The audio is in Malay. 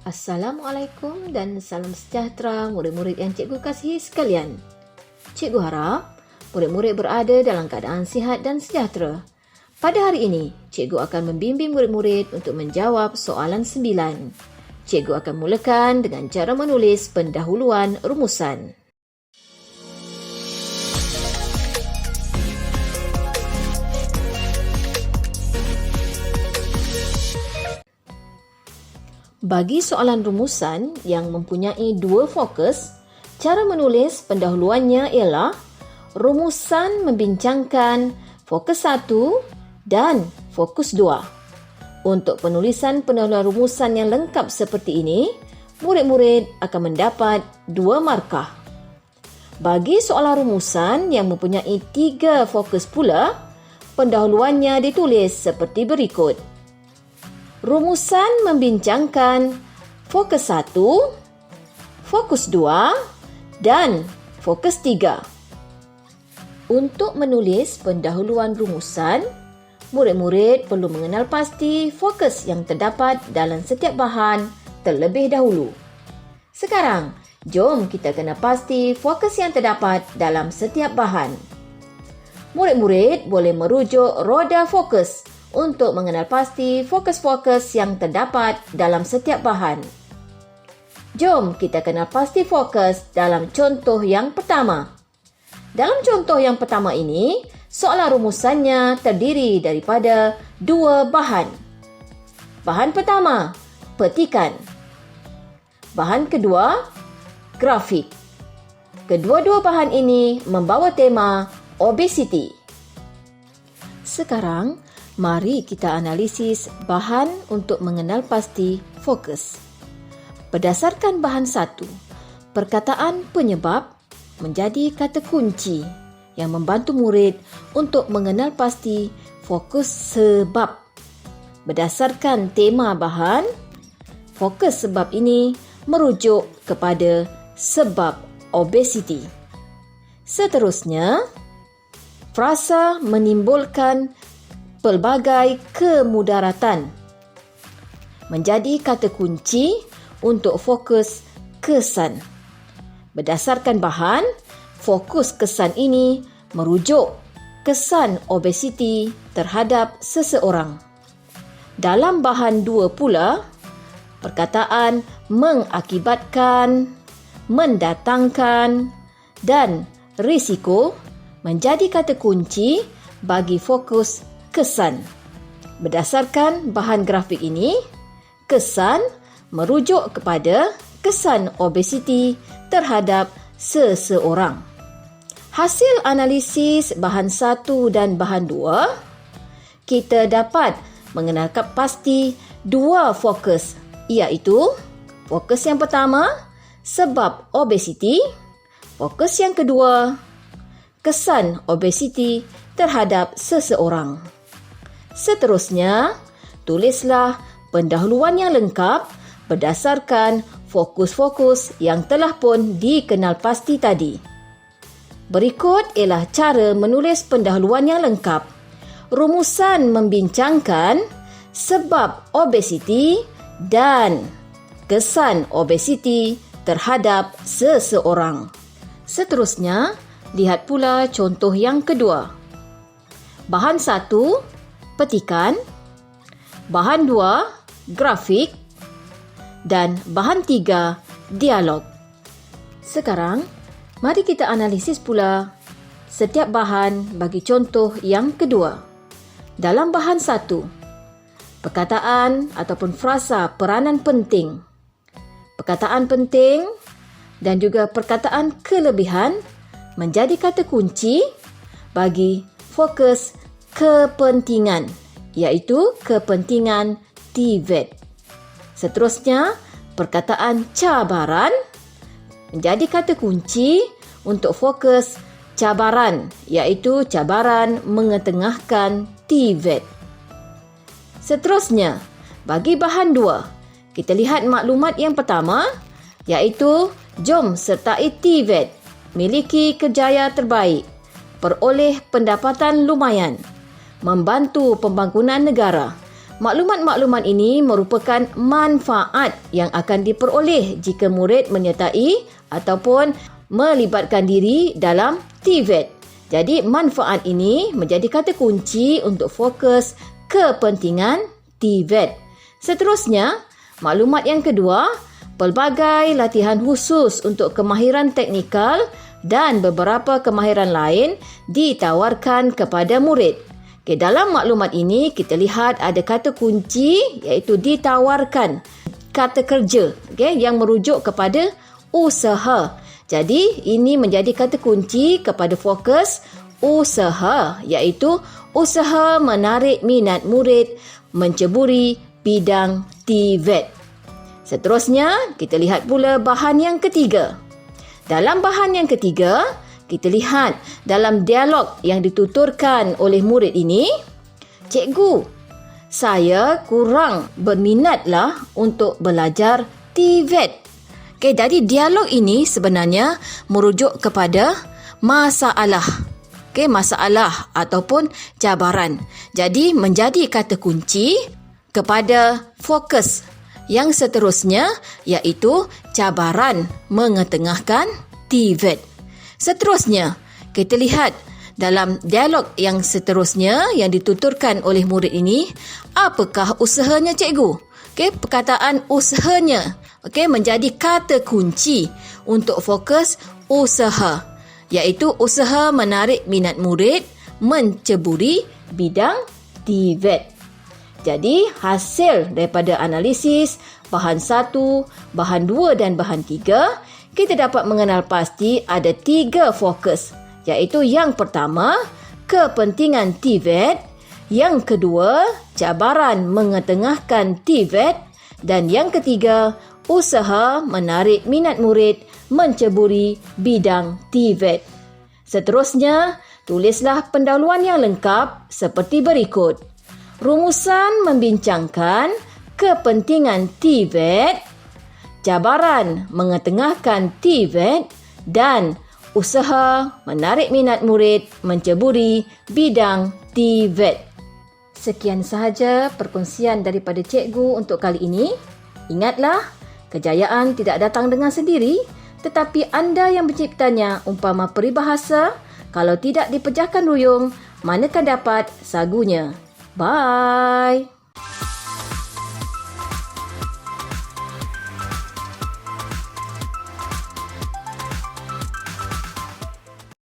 Assalamualaikum dan salam sejahtera murid-murid yang cikgu kasihi sekalian. Cikgu harap murid-murid berada dalam keadaan sihat dan sejahtera. Pada hari ini, cikgu akan membimbing murid-murid untuk menjawab soalan 9. Cikgu akan mulakan dengan cara menulis pendahuluan rumusan. Bagi soalan rumusan yang mempunyai dua fokus, cara menulis pendahuluannya ialah rumusan membincangkan fokus 1 dan fokus 2. Untuk penulisan pendahuluan rumusan yang lengkap seperti ini, murid-murid akan mendapat 2 markah. Bagi soalan rumusan yang mempunyai 3 fokus pula, pendahuluannya ditulis seperti berikut. Rumusan membincangkan fokus 1, fokus 2 dan fokus 3. Untuk menulis pendahuluan rumusan, murid-murid perlu mengenal pasti fokus yang terdapat dalam setiap bahan terlebih dahulu. Sekarang, jom kita kenal pasti fokus yang terdapat dalam setiap bahan. Murid-murid boleh merujuk roda fokus untuk mengenal pasti fokus-fokus yang terdapat dalam setiap bahan. Jom kita kenal pasti fokus dalam contoh yang pertama. Dalam contoh yang pertama ini, soalan rumusannya terdiri daripada 2 bahan. Bahan pertama, petikan. Bahan kedua, grafik. Kedua-dua bahan ini membawa tema obesiti. Sekarang, mari kita analisis bahan untuk mengenal pasti fokus. Berdasarkan bahan 1, perkataan penyebab menjadi kata kunci yang membantu murid untuk mengenal pasti fokus sebab. Berdasarkan tema bahan, fokus sebab ini merujuk kepada sebab obesiti. Seterusnya, frasa menimbulkan pelbagai kemudaratan menjadi kata kunci untuk fokus kesan. Berdasarkan bahan, fokus kesan ini merujuk kesan obesiti terhadap seseorang. Dalam bahan 2 pula, perkataan mengakibatkan, mendatangkan dan risiko menjadi kata kunci bagi fokus kesan. Berdasarkan bahan grafik ini, kesan merujuk kepada kesan obesiti terhadap seseorang. Hasil analisis bahan 1 dan bahan 2, kita dapat mengenal pasti 2 fokus, iaitu fokus yang pertama, sebab obesiti, fokus yang kedua, kesan obesiti terhadap seseorang. Seterusnya, tulislah pendahuluan yang lengkap berdasarkan fokus-fokus yang telah pun dikenal pasti tadi. Berikut ialah cara menulis pendahuluan yang lengkap. Rumusan membincangkan sebab obesiti dan kesan obesiti terhadap seseorang. Seterusnya, lihat pula contoh yang kedua. Bahan 1, petikan. Bahan 2, grafik. Dan bahan 3, dialog. Sekarang, mari kita analisis pula setiap bahan bagi contoh yang kedua. Dalam bahan 1, perkataan ataupun frasa peranan penting. Perkataan penting dan juga perkataan kelebihan menjadi kata kunci bagi fokus kepentingan, iaitu kepentingan TVET. Seterusnya, perkataan cabaran menjadi kata kunci untuk fokus cabaran, iaitu cabaran mengetengahkan TVET. Seterusnya, bagi bahan 2, kita lihat maklumat yang pertama, iaitu jom sertai TVET, miliki kerjaya terbaik, peroleh pendapatan lumayan, membantu pembangunan negara, Maklumat-maklumat ini merupakan manfaat yang akan diperoleh jika murid menyertai ataupun melibatkan diri dalam TVET. Jadi, manfaat ini menjadi kata kunci untuk fokus kepentingan TVET. Seterusnya, maklumat yang kedua, pelbagai latihan khusus untuk kemahiran teknikal dan beberapa kemahiran lain ditawarkan kepada murid. Okay, dalam maklumat ini, kita lihat ada kata kunci iaitu ditawarkan. Kata kerja yang merujuk kepada usaha. Jadi, ini menjadi kata kunci kepada fokus usaha iaitu usaha menarik minat murid menceburi bidang TVET. Seterusnya, kita lihat pula bahan yang ketiga. Dalam bahan yang ketiga, kita lihat dalam dialog yang dituturkan oleh murid ini, "Cikgu, saya kurang berminatlah untuk belajar TVET." Okay, jadi dialog ini sebenarnya merujuk kepada masalah. Okay, masalah ataupun cabaran. Jadi menjadi kata kunci kepada fokus yang seterusnya iaitu cabaran mengetengahkan TVET. Seterusnya, kita lihat dalam dialog yang seterusnya yang dituturkan oleh murid ini, apakah usahanya cikgu? Okey, perkataan usahanya menjadi kata kunci untuk fokus usaha, iaitu usaha menarik minat murid menceburi bidang TVET. Jadi, hasil daripada analisis bahan 1, bahan 2 dan bahan 3, kita dapat mengenal pasti ada 3 fokus, iaitu yang pertama, kepentingan TVET, yang kedua, cabaran mengetengahkan TVET, dan yang ketiga, usaha menarik minat murid menceburi bidang TVET. Seterusnya, tulislah pendahuluan yang lengkap seperti berikut. Rumusan membincangkan kepentingan TVET, cabaran mengetengahkan TVET dan usaha menarik minat murid menceburi bidang TVET. Sekian sahaja perkongsian daripada cikgu untuk kali ini. Ingatlah, kejayaan tidak datang dengan sendiri, tetapi anda yang menciptanya umpama peribahasa, kalau tidak dipecahkan ruyung, manakah dapat sagunya. Bye.